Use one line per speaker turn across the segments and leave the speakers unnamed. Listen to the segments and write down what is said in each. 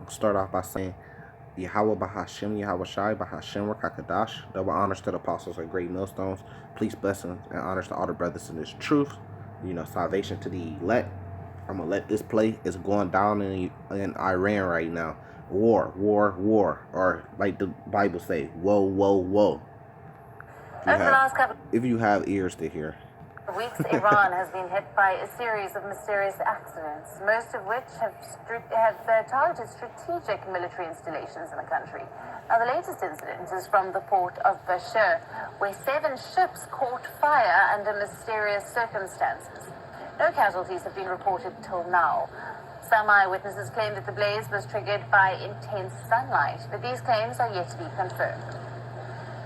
Start off by saying Yahweh Bahashim, Yahweh Shai, Bahashim, Rakakadash. Double honors to the apostles and great millstones. Please blessings and honors to all the brothers in this truth. Salvation to the elect. I'm going to let this play. It's going down in Iran right now. War, war, war. Or like the Bible say, whoa, whoa, whoa. If you have ears to hear.
For weeks, Iran has been hit by a series of mysterious accidents, most of which have targeted strategic military installations in the country. Now, the latest incident is from the port of Bushehr, where 7 ships caught fire under mysterious circumstances. No casualties have been reported till now. Some eyewitnesses claim that the blaze was triggered by intense sunlight, but these claims are yet to be confirmed.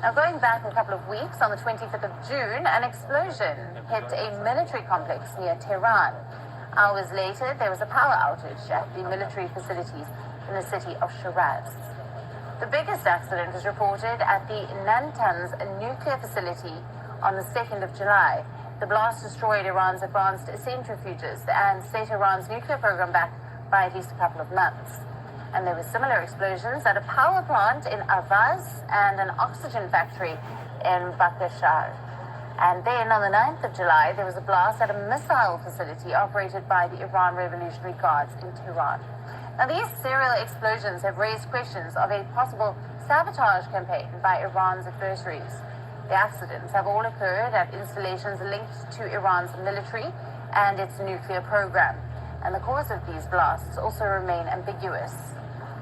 Now, going back a couple of weeks, on the 25th of June, an explosion hit a military complex near Tehran. Hours later, there was a power outage at the military facilities in the city of Shiraz. The biggest accident was reported at the Natanz nuclear facility on the 2nd of July. The blast destroyed Iran's advanced centrifuges and set Iran's nuclear program back by at least a couple of months. And there were similar explosions at a power plant in Avaz and an oxygen factory in Bakashar. And then on the 9th of July, there was a blast at a missile facility operated by the Iran Revolutionary Guards in Tehran. Now, these serial explosions have raised questions of a possible sabotage campaign by Iran's adversaries. The accidents have all occurred at installations linked to Iran's military and its nuclear program. And the cause of these blasts also remain ambiguous.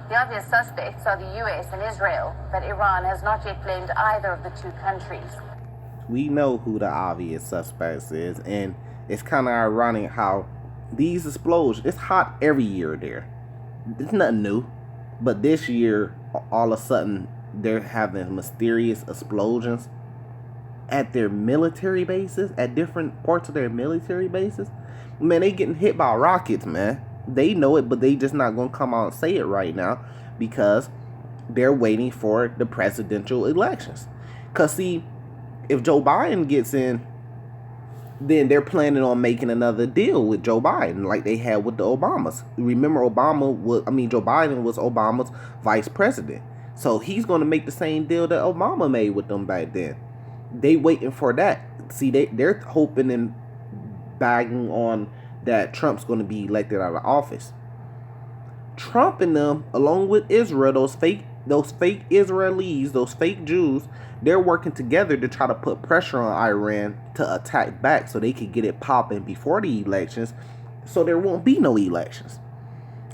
The obvious suspects are the US and Israel, but Iran has not yet blamed either of the two countries.
We know who the obvious suspects is, and it's kind of ironic how these explosions, it's hot every year there. It's nothing new. But this year, all of a sudden, they're having mysterious explosions at their military bases, at different parts of their military bases. Man, they getting hit by rockets, man. They know it, but they just not going to come out and say it right now because they're waiting for the presidential elections. Because, see, if Joe Biden gets in, then they're planning on making another deal with Joe Biden like they had with the Obamas. Remember, Joe Biden was Obama's vice president. So he's going to make the same deal that Obama made with them back then. They waiting for that. See, they're hoping and bagging on that Trump's going to be elected out of office. Trump and them, along with Israel, those fake Israelis, those fake Jews, they're working together to try to put pressure on Iran to attack back so they could get it popping before the elections so there won't be no elections.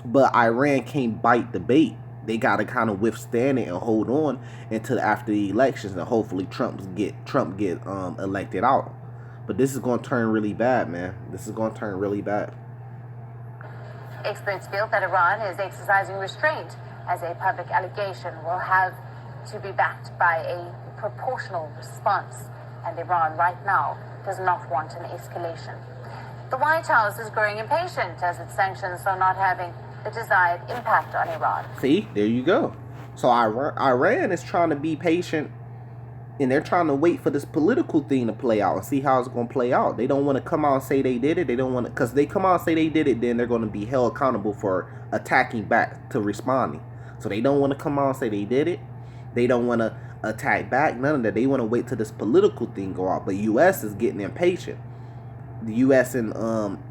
But Iran can't bite the bait. They got to kind of withstand it and hold on until after the elections and hopefully Trump get elected out. But this is going to turn really bad, man. This is going to turn really bad.
Experts feel that Iran is exercising restraint as a public allegation will have to be backed by a proportional response. And Iran right now does not want an escalation. The White House is growing impatient as its sanctions are not having the desired impact on Iran.
See, there you go. So Iran is trying to be patient, and they're trying to wait for this political thing to play out and see how it's going to play out. They don't want to come out and say they did it. They don't want to, because they come out and say they did it, then they're going to be held accountable for attacking back to responding. So they don't want to come out and say they did it. They don't want to attack back. None of that. They want to wait till this political thing go out. But U.S. is getting impatient. The U.S. and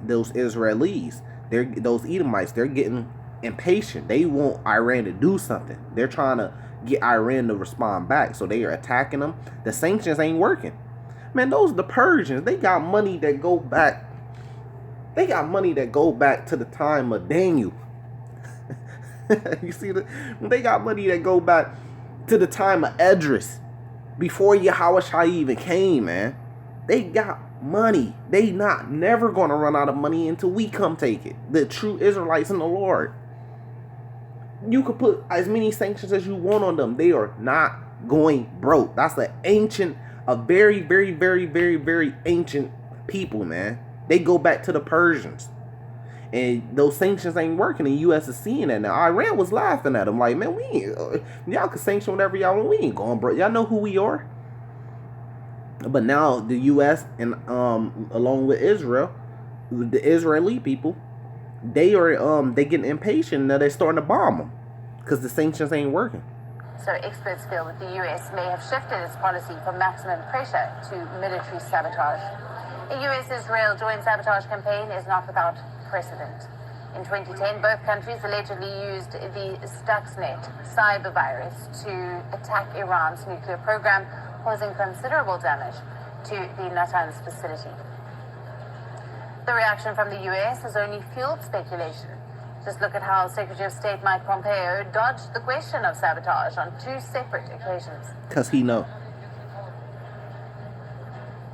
those Israelis, those Edomites, they're getting impatient. They want Iran to do something. They're trying to get Iran to respond back. So they are attacking them. The sanctions ain't working. Man, those are the Persians. They got money that go back. They got money that go back to the time of Daniel. You see that? They got money that go back to the time of Edris. Before Yahushua even came, man. They got money. They never gonna run out of money until we come take it. The true Israelites in the Lord. You could put as many sanctions as you want on them. They are not going broke. That's a very, very, very, very, very ancient people, man. They go back to the Persians. And those sanctions ain't working. The U.S. is seeing that now. Iran was laughing at them like, man, y'all can sanction whatever y'all want. We ain't going broke. Y'all know who we are. But now the U.S. and along with Israel, the Israeli people, they getting impatient. Now they're starting to bomb them because the sanctions ain't working.
So experts feel that the US may have shifted its policy from maximum pressure to military sabotage. A US-Israel joint sabotage campaign is not without precedent. In 2010, both countries allegedly used the Stuxnet cyber virus to attack Iran's nuclear program, causing considerable damage to the Natanz facility. The reaction from the US has only fueled speculation. Just look at how Secretary of State Mike Pompeo dodged the question of sabotage on 2 separate occasions.
Because he know.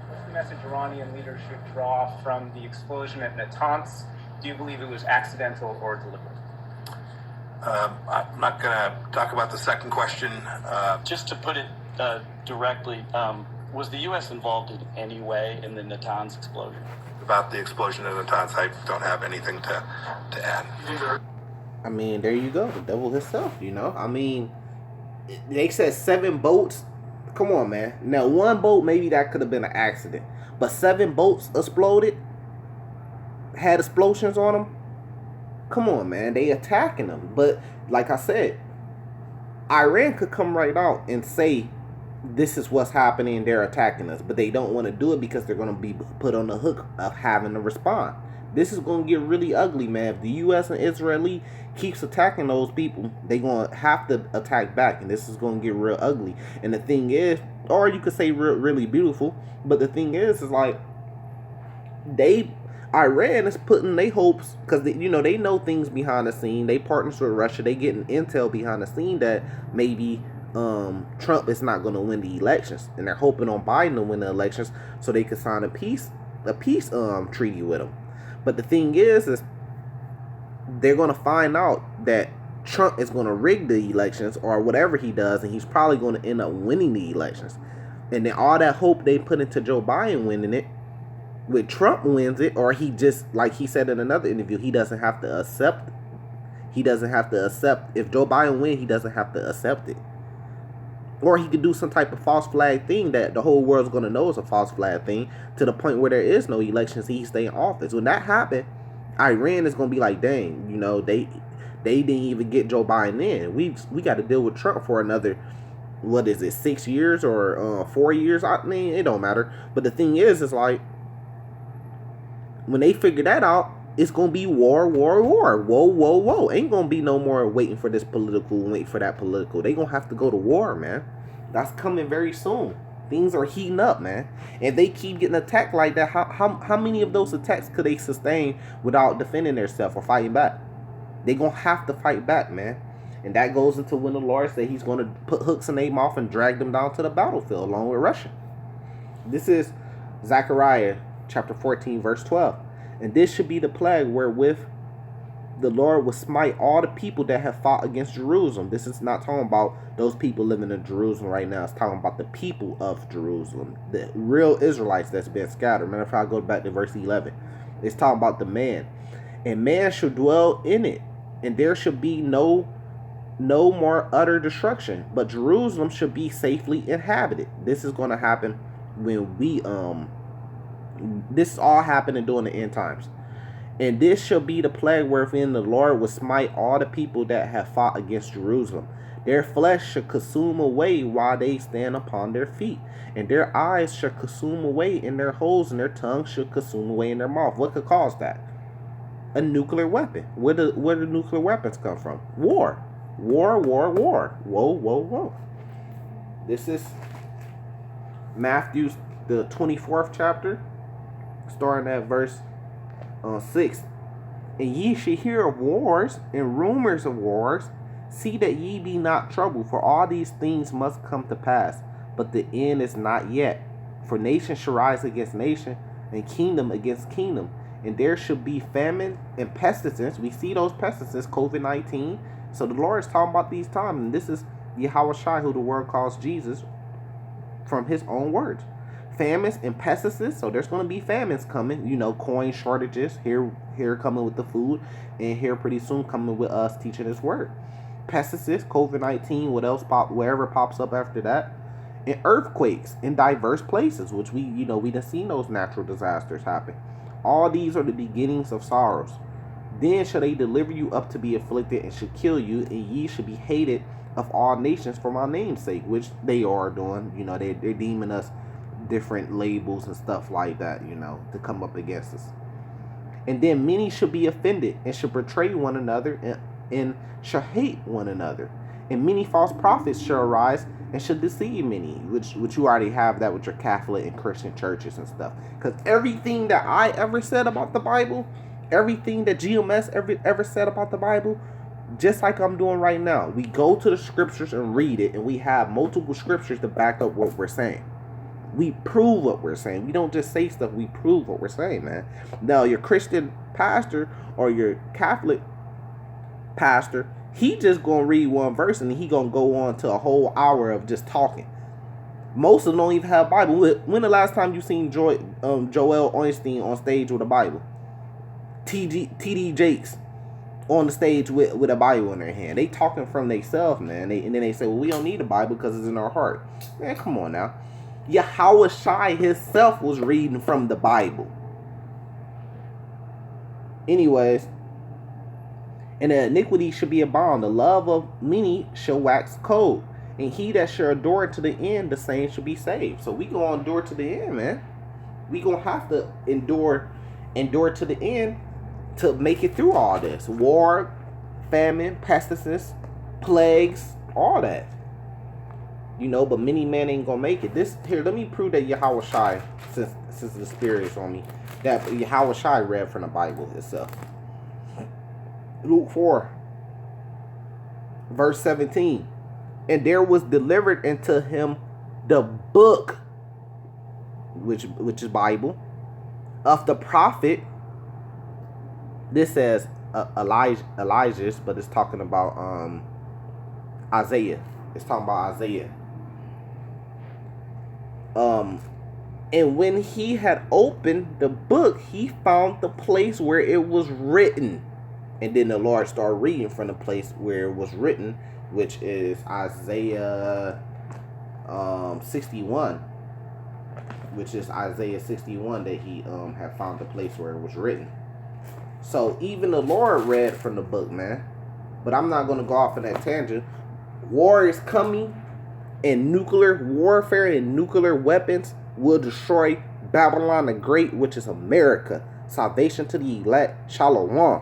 What's the message Iranian leaders should draw from the explosion at Natanz? Do you believe it was accidental or deliberate?
I'm not going to talk about the second question.
Just to put it directly, was the U.S. involved in any way in the Natanz explosion?
About the explosion at Natanz, I don't have anything to add.
I mean, there you go. The devil himself, you know. I mean, they said 7 boats. Come on, man. Now, 1 boat, maybe that could have been an accident. But 7 boats exploded, had explosions on them. Come on, man. They attacking them. But, like I said, Iran could come right out and say, this is what's happening, they're attacking us. But they don't want to do it because they're going to be put on the hook of having to respond. This is going to get really ugly, man. If the U.S. and Israel keeps attacking those people, they're going to have to attack back. And this is going to get real ugly. And the thing is, or you could say really beautiful, but the thing is like, Iran is putting their hopes, because they know things behind the scene. They partners with Russia. They getting intel behind the scene that maybe Trump is not going to win the elections, and they're hoping on Biden to win the elections so they could sign a peace treaty with him. But the thing is they're going to find out that Trump is going to rig the elections or whatever he does, and he's probably going to end up winning the elections. And then all that hope they put into Joe Biden winning it, when Trump wins it, or he just, like he said in another interview, he doesn't have to accept. If Joe Biden wins, he doesn't have to accept it. Or he could do some type of false flag thing that the whole world's going to know is a false flag thing, to the point where there is no elections, he stay in office. When that happens, Iran is going to be like, dang, they didn't even get Joe Biden in. We got to deal with Trump for another, 6 years or 4 years? I mean, it don't matter. But the thing is like, when they figure that out, it's going to be war. Whoa. Ain't going to be no more waiting for this political and wait for that political. They going to have to go to war, man. That's coming very soon. Things are heating up, man. And they keep getting attacked like that. How many of those attacks could they sustain without defending themselves or fighting back? They going to have to fight back, man. And that goes into when the Lord said he's going to put hooks in their mouth and drag them down to the battlefield along with Russia. This is Zechariah chapter 14, verse 12. And this should be the plague wherewith the Lord will smite all the people that have fought against Jerusalem. This is not talking about those people living in Jerusalem right now. It's talking about the people of Jerusalem, the real Israelites that's been scattered. Matter of fact, I'll go back to verse 11. It's talking about the man. And man shall dwell in it, and there shall be no more utter destruction, but Jerusalem shall be safely inhabited. This is going to happen when this is all happening during the end times. And this shall be the plague wherein the Lord will smite all the people that have fought against Jerusalem. Their flesh shall consume away while they stand upon their feet, and their eyes shall consume away in their holes, and their tongue shall consume away in their mouth. What could cause that? A nuclear weapon. Where do nuclear weapons come from? War. Whoa. This is Matthew, the 24th chapter, starting at verse 6. And ye shall hear of wars and rumors of wars. See that ye be not troubled, for all these things must come to pass, but the end is not yet. For nation shall rise against nation, and kingdom against kingdom. And there shall be famine and pestilence. We see those pestilences, COVID-19. So the Lord is talking about these times, and this is Yahushua, who the world calls Jesus, from his own words. Famines and pestilences. So there's going to be famines coming. Coin shortages here coming with the food, and here pretty soon coming with us teaching his word. Pestilences, COVID-19. What else wherever pops up after that? And earthquakes in diverse places, which we done seen those natural disasters happen. All these are the beginnings of sorrows. Then shall they deliver you up to be afflicted, and should kill you, and ye should be hated of all nations for my name's sake, which they are doing. You know, they're deeming us different labels and stuff like that, you know, to come up against us. And then many shall be offended, and shall betray one another, and shall hate one another. And many false prophets shall arise, and shall deceive many, which you already have that with your Catholic and Christian churches and stuff. Because everything that I ever said about the Bible, everything that GMS ever said about the Bible, just like I'm doing right now, we go to the scriptures and read it, and we have multiple scriptures to back up what we're saying. We prove what we're saying. We don't just say stuff, we prove what we're saying, man. Now, your Christian pastor or your Catholic pastor, he just gonna read one verse and he gonna go on to a whole hour of just talking. Most of them don't even have a Bible. When the last time you seen Joel Osteen on stage with a Bible? TD Jakes on the stage with a Bible in their hand. They talking from themselves, man. And then they say, well, we don't need a Bible because it's in our heart. Man, come on now. Yahweh Shai himself was reading from the Bible. Anyways, and the iniquity should be abound. The love of many shall wax cold. And he that shall endure to the end, the same shall be saved. So we gonna endure to the end, man. We gonna have to endure to the end to make it through all this. War, famine, pestilence, plagues, all that. You know, but many men ain't gonna make it. This here, let me prove that Yahweh Shai, since the spirit is on me, that Yahweh Shai read from the Bible itself. Luke 4, verse 17. And there was delivered unto him the book, which is Bible, of the prophet. This says Elijah's, but it's talking about Isaiah. It's talking about Isaiah. And when he had opened the book, he found the place where it was written. And then the Lord started reading from the place where it was written, which is Isaiah 61. Which is Isaiah 61 that he had found the place where it was written. So even the Lord read from the book, man. But I'm not going to go off on that tangent. War is coming, and nuclear warfare and nuclear weapons will destroy Babylon the Great, which is America. Salvation to the elect. Shalom.